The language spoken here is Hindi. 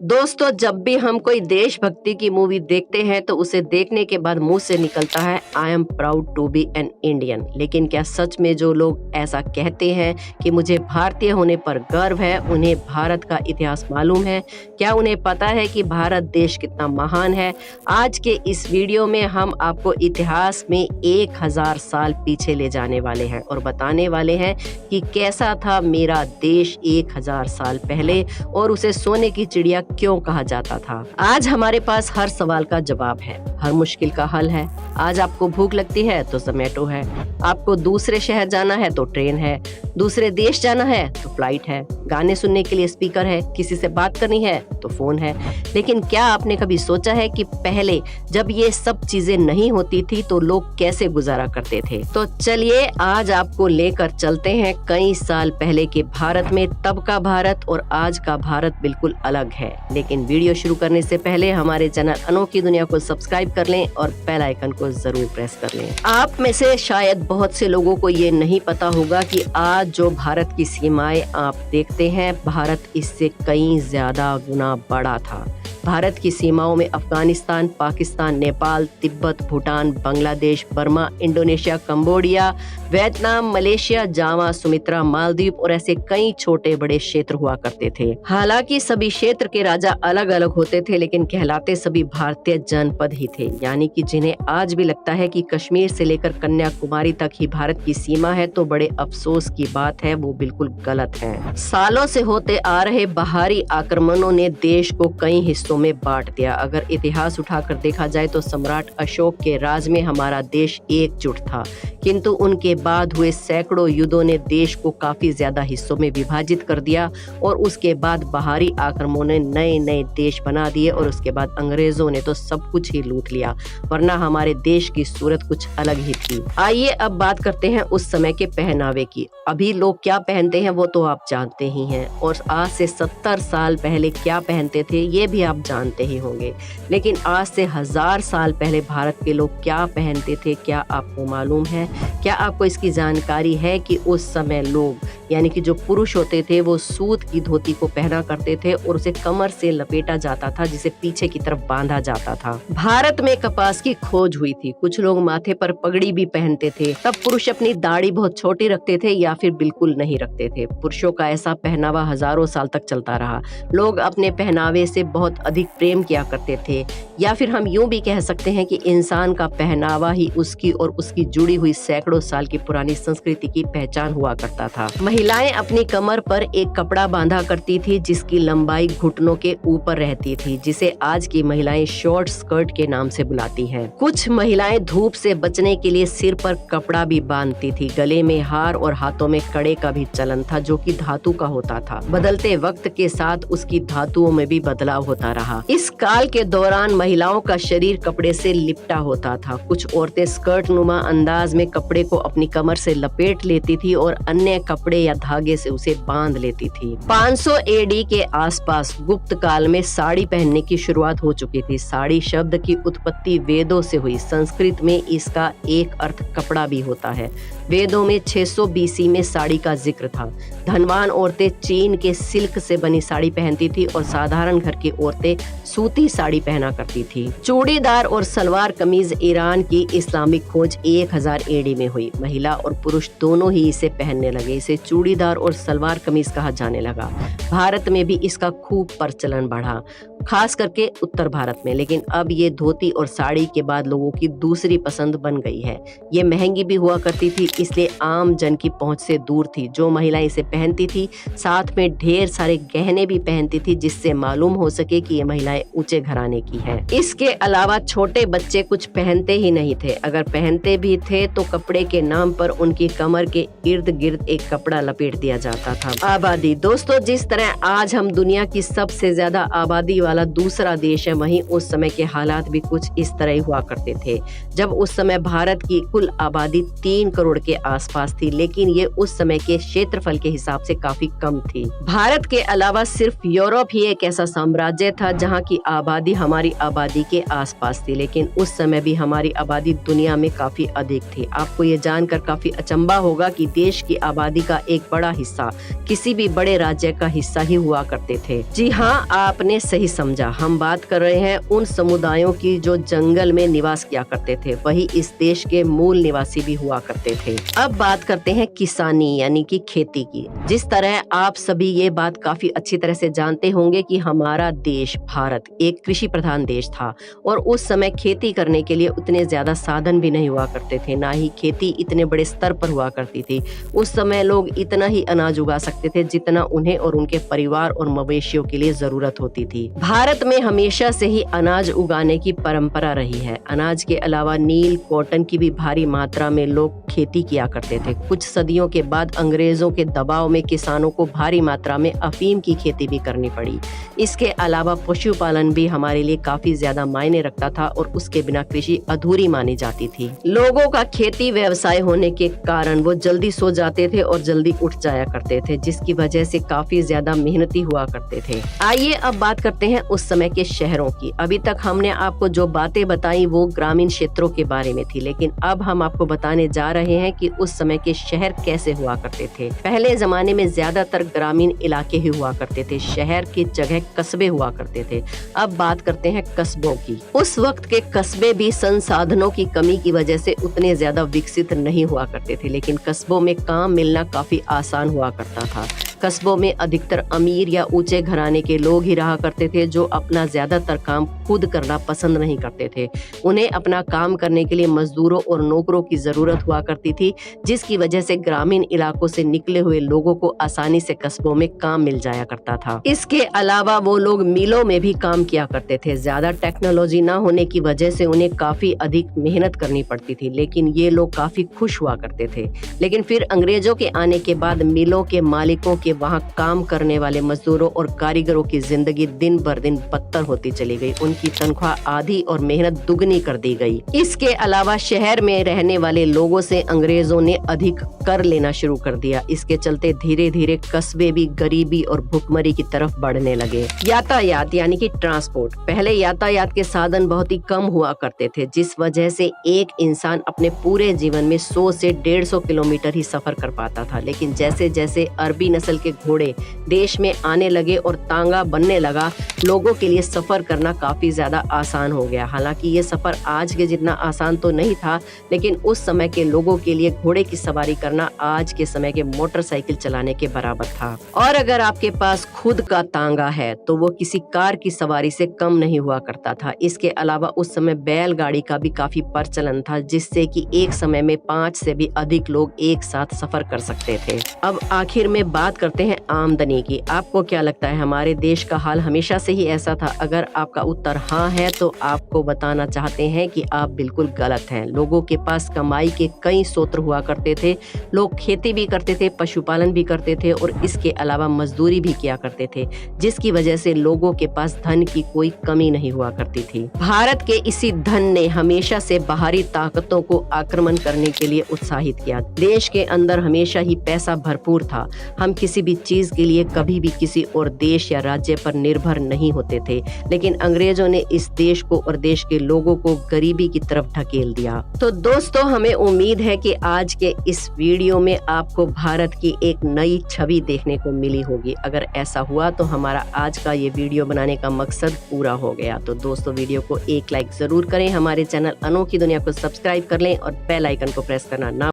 दोस्तों, जब भी हम कोई देशभक्ति की मूवी देखते हैं तो उसे देखने के बाद मुंह से निकलता है I am proud to be an Indian. लेकिन क्या सच में जो लोग ऐसा कहते हैं कि मुझे भारतीय होने पर गर्व है, उन्हें भारत का इतिहास मालूम है? क्या उन्हें पता है कि भारत देश कितना महान है? आज के इस वीडियो में हम आपको इतिहास में 1000 साल पीछे ले जाने वाले हैं और बताने वाले हैं कि कैसा था मेरा देश 1000 साल पहले और उसे सोने की चिड़िया क्यों कहा जाता था। आज हमारे पास हर सवाल का जवाब है, हर मुश्किल का हल है। आज आपको भूख लगती है तो ज़ोमैटो है, आपको दूसरे शहर जाना है तो ट्रेन है, दूसरे देश जाना है तो फ्लाइट है, गाने सुनने के लिए स्पीकर है, किसी से बात करनी है तो फोन है। लेकिन क्या आपने कभी सोचा है कि पहले जब ये सब चीजें नहीं होती थी तो लोग कैसे गुजारा करते थे? तो चलिए आज आपको लेकर चलते हैं कई साल पहले के भारत में। तब का भारत और आज का भारत बिल्कुल अलग है। लेकिन वीडियो शुरू करने से पहले हमारे चैनल अनोखी दुनिया को सब्सक्राइब कर लें और बेल आइकन को जरूर प्रेस कर लें। आप में से शायद बहुत से लोगों को ये नहीं पता होगा कि आज जो भारत की सीमाएं आप देखते हैं, भारत इससे कई ज्यादा गुना बड़ा था। भारत की सीमाओं में Afghanistan, Pakistan, Nepal, Tibet, Bhutan, Bangladesh, Burma, Indonesia, Cambodia, Vietnam, Malaysia, Java, Sumatra, Maldives और ऐसे कई छोटे बड़े क्षेत्र हुआ करते थे। हालांकि सभी क्षेत्र के राजा अलग अलग होते थे, लेकिन कहलाते सभी भारतीय जनपद ही थे। यानी कि जिन्हें आज भी लगता है कि कश्मीर से लेकर कन्याकुमारी तक ही भारत की सीमा है, तो बड़े अफसोस की बात है, वो बिल्कुल गलत है। सालों से होते आ रहे बाहरी आक्रमणों ने देश को कई हिस्सों में बांट दिया। अगर इतिहास उठाकर देखा जाए तो सम्राट अशोक के राज में हमारा देश एकजुट था, किंतु उनके बाद हुए सैकड़ों युद्धों ने देश को काफी ज्यादा हिस्सों में विभाजित कर दिया और उसके बाद बाहरी आक्रमणों ने नए नए देश बना दिए और उसके बाद अंग्रेजों ने तो सब कुछ ही लूट लिया, वरना हमारे देश की सूरत कुछ अलग ही थी। आइए अब बात करते हैं उस समय के पहनावे की। अभी लोग क्या पहनते हैं वो तो आप जानते ही हैं, और आज से 70 साल पहले क्या पहनते थे ये भी आप जानते ही होंगे। लेकिन आज से 1000 साल पहले भारत के लोग क्या पहनते थे, क्या आपको मालूम है? क्या आपको इसकी जानकारी है कि उस समय लोग यानी कि जो पुरुष होते थे वो सूत की धोती को पहना करते थे और उसे कमर से लपेटा जाता था, जिसे पीछे की तरफ बांधा जाता था। भारत में कपास की खोज हुई थी, कुछ लोग माथे पर पगड़ी भी पहनते थे। तब पुरुष अपनी दाढ़ी बहुत छोटी रखते थे या फिर बिल्कुल नहीं रखते थे। पुरुषों का ऐसा पहनावा हजारों साल तक चलता रहा। लोग अपने पहनावे से बहुत अधिक प्रेम किया करते थे, या फिर हम यूं भी कह सकते हैं कि इंसान का पहनावा ही उसकी और उसकी जुड़ी हुई सैकड़ों साल की पुरानी संस्कृति की पहचान हुआ करता था। महिलाएं अपनी कमर पर एक कपड़ा बांधा करती थी जिसकी लंबाई घुटनों के ऊपर रहती थी, जिसे आज की महिलाएं शॉर्ट स्कर्ट के नाम से बुलाती हैं। कुछ महिलाएं धूप से बचने के लिए सिर पर कपड़ा भी बांधती थी। गले में हार और हाथों में कड़े का भी चलन था, जो कि धातु का होता था। बदलते वक्त के साथ उसकी धातुओं में भी बदलाव होता रहा। इस काल के दौरान महिलाओं का शरीर कपड़े से लिपटा होता था। कुछ औरतें स्कर्ट नुमा अंदाज में कपड़े को अपनी कमर से लपेट लेती थी और अन्य कपड़े या धागे से उसे बांध लेती थी। 500 एडी के आसपास गुप्त काल में साड़ी पहनने की शुरुआत हो चुकी थी। साड़ी शब्द की उत्पत्ति वेदों से हुई। संस्कृत में इसका एक अर्थ कपड़ा भी होता है। वेदों में 600 बीसी में साड़ी का जिक्र था। धनवान औरतें चीन के सिल्क से बनी साड़ी पहनती थी और साधारण घर की औरतें सूती साड़ी पहना करती थी। चूड़ीदार और सलवार कमीज ईरान की इस्लामिक खोज 1000 एडी में हुई। महिला और पुरुष दोनों ही इसे पहनने लगे। इसे चूड़ीदार और सलवार कमीज कहा जाने लगा। भारत में भी इसका खूब प्रचलन बढ़ा, खास करके उत्तर भारत में। लेकिन अब ये धोती और साड़ी के बाद लोगों की दूसरी पसंद बन गई है। ये महंगी भी हुआ करती थी, इसलिए आम जन की पहुंच से दूर थी। जो महिलाएं इसे पहनती थी साथ में ढेर सारे गहने भी पहनती थी, जिससे मालूम हो सके कि ये महिलाएं ऊंचे घराने की हैं। इसके अलावा छोटे बच्चे कुछ पहनते ही नहीं थे। अगर पहनते भी थे तो कपड़े के नाम पर उनकी कमर के इर्द गिर्द एक कपड़ा लपेट दिया जाता था। आबादी। दोस्तों, जिस तरह आज हम दुनिया की सबसे ज्यादा आबादी वाला वाला दूसरा देश है, वहीं उस समय के हालात भी कुछ इस तरह ही हुआ करते थे। जब उस समय भारत की कुल आबादी 3 करोड़ के आसपास थी, लेकिन ये उस समय के क्षेत्रफल के हिसाब से काफी कम थी। भारत के अलावा सिर्फ यूरोप ही एक ऐसा साम्राज्य था जहाँ की आबादी हमारी आबादी के आसपास थी, लेकिन उस समय भी हमारी आबादी दुनिया में काफी अधिक थी। आपको ये जानकर काफी अचंभा होगा कि देश की आबादी का एक बड़ा हिस्सा किसी भी बड़े राज्य का हिस्सा ही हुआ करते थे। जी हाँ, आपने सही समझा, हम बात कर रहे हैं उन समुदायों की जो जंगल में निवास किया करते थे, वही इस देश के मूल निवासी भी हुआ करते थे। अब बात करते हैं किसानी यानी कि खेती की। जिस तरह आप सभी ये बात काफी अच्छी तरह से जानते होंगे कि हमारा देश भारत एक कृषि प्रधान देश था और उस समय खेती करने के लिए उतने ज्यादा साधन भी नहीं हुआ करते थे, ना ही खेती इतने बड़े स्तर पर हुआ करती थी। उस समय लोग इतना ही अनाज उगा सकते थे जितना उन्हें और उनके परिवार और मवेशियों के लिए जरूरत होती थी। भारत में हमेशा से ही अनाज उगाने की परंपरा रही है। अनाज के अलावा नील, कॉटन की भी भारी मात्रा में लोग खेती किया करते थे। कुछ सदियों के बाद अंग्रेजों के दबाव में किसानों को भारी मात्रा में अफीम की खेती भी करनी पड़ी। इसके अलावा पशुपालन भी हमारे लिए काफी ज्यादा मायने रखता था और उसके बिना कृषि अधूरी मानी जाती थी। लोगों का खेती व्यवसाय होने के कारण वो जल्दी सो जाते थे और जल्दी उठ जाया करते थे, जिसकी वजह से काफी ज्यादा मेहनती हुआ करते थे। आइए अब बात करते हैं उस समय के शहरों की। अभी तक हमने आपको जो बातें बताई वो ग्रामीण क्षेत्रों के बारे में थी, लेकिन अब हम आपको बताने जा रहे हैं कि उस समय के शहर कैसे हुआ करते थे। पहले जमाने में ज्यादातर ग्रामीण इलाके ही हुआ करते थे, शहर की जगह कस्बे हुआ करते थे। अब बात करते हैं कस्बों की। उस वक्त के कस्बे भी संसाधनों की कमी की वजह से उतने ज्यादा विकसित नहीं हुआ करते थे, लेकिन कस्बों में काम मिलना काफी आसान हुआ करता था। कस्बों में अधिकतर अमीर या ऊंचे घराने के लोग ही रहा करते थे जो अपना ज्यादातर काम खुद करना पसंद नहीं करते थे। उन्हें अपना काम करने के लिए मजदूरों और नौकरों की जरूरत हुआ करती थी, जिसकी वजह से ग्रामीण इलाकों से निकले हुए लोगों को आसानी से कस्बों में काम मिल जाया करता था। इसके अलावा वो लोग मिलों में भी काम किया करते थे। ज्यादा टेक्नोलॉजी न होने की वजह से उन्हें काफी अधिक मेहनत करनी पड़ती थी, लेकिन ये लोग काफी खुश हुआ करते थे। लेकिन फिर अंग्रेजों के आने के बाद मिलों के मालिकों के वहां काम करने वाले मजदूरों और कारीगरों की जिंदगी दिन बर दिन बदतर होती चली गई। उनकी तनख्वाह आधी और मेहनत दुगनी कर दी गई। इसके अलावा शहर में रहने वाले लोगों से अंग्रेजों ने अधिक कर लेना शुरू कर दिया। इसके चलते धीरे धीरे कस्बे भी गरीबी और भुखमरी की तरफ बढ़ने लगे। यातायात यानी कि ट्रांसपोर्ट। पहले यातायात के साधन बहुत ही कम हुआ करते थे, जिस वजह से एक इंसान अपने पूरे जीवन में 100 से 150 किलोमीटर ही सफर कर पाता था। लेकिन जैसे जैसे अरबी नस्ल के घोड़े देश में आने लगे और तांगा बनने लगा, लोगों के लिए सफर करना काफी ज्यादा आसान हो गया। हालांकि ये सफर आज के जितना आसान तो नहीं था, लेकिन उस समय के लोगों के लिए घोड़े की सवारी करना आज के समय के मोटरसाइकिल चलाने के बराबर था। और अगर आपके पास खुद का तांगा है तो वो किसी कार की सवारी से कम नहीं हुआ करता था। इसके अलावा उस समय बैलगाड़ी का भी काफी प्रचलन था, जिससे कि एक समय में 5 से भी अधिक लोग एक साथ सफर कर सकते थे। अब आखिर में बात करते हैं आमदनी की। आपको क्या लगता है हमारे देश का हाल हमेशा से ही ऐसा था? अगर आपका उत्तर हाँ है तो आपको बताना चाहते हैं कि आप बिल्कुल गलत हैं। लोगों के पास कमाई के कई स्रोत हुआ करते थे। लोग खेती भी करते थे, पशुपालन भी करते थे और इसके अलावा मजदूरी भी किया करते थे, जिसकी वजह से लोगों के पास धन की कोई कमी नहीं हुआ करती थी। भारत के इसी धन ने हमेशा से बाहरी ताकतों को आक्रमण करने के लिए उत्साहित किया। देश के अंदर हमेशा ही पैसा भरपूर था। हम किसी भी चीज के लिए कभी भी किसी और देश या राज्य पर निर्भर नहीं होते थे, लेकिन अंग्रेजों ने इस देश को और देश के लोगों को गरीबी की तरफ ढकेल दिया। तो दोस्तों, हमें उम्मीद है कि आज के इस वीडियो में आपको भारत की एक नई छवि देखने को मिली होगी। अगर ऐसा हुआ तो हमारा आज का ये वीडियो बनाने का मकसद पूरा हो गया। तो दोस्तों, वीडियो को एक लाइक जरूर करें, हमारे चैनल अनोखी दुनिया को सब्सक्राइब कर लें और बेल आइकन को प्रेस करना ना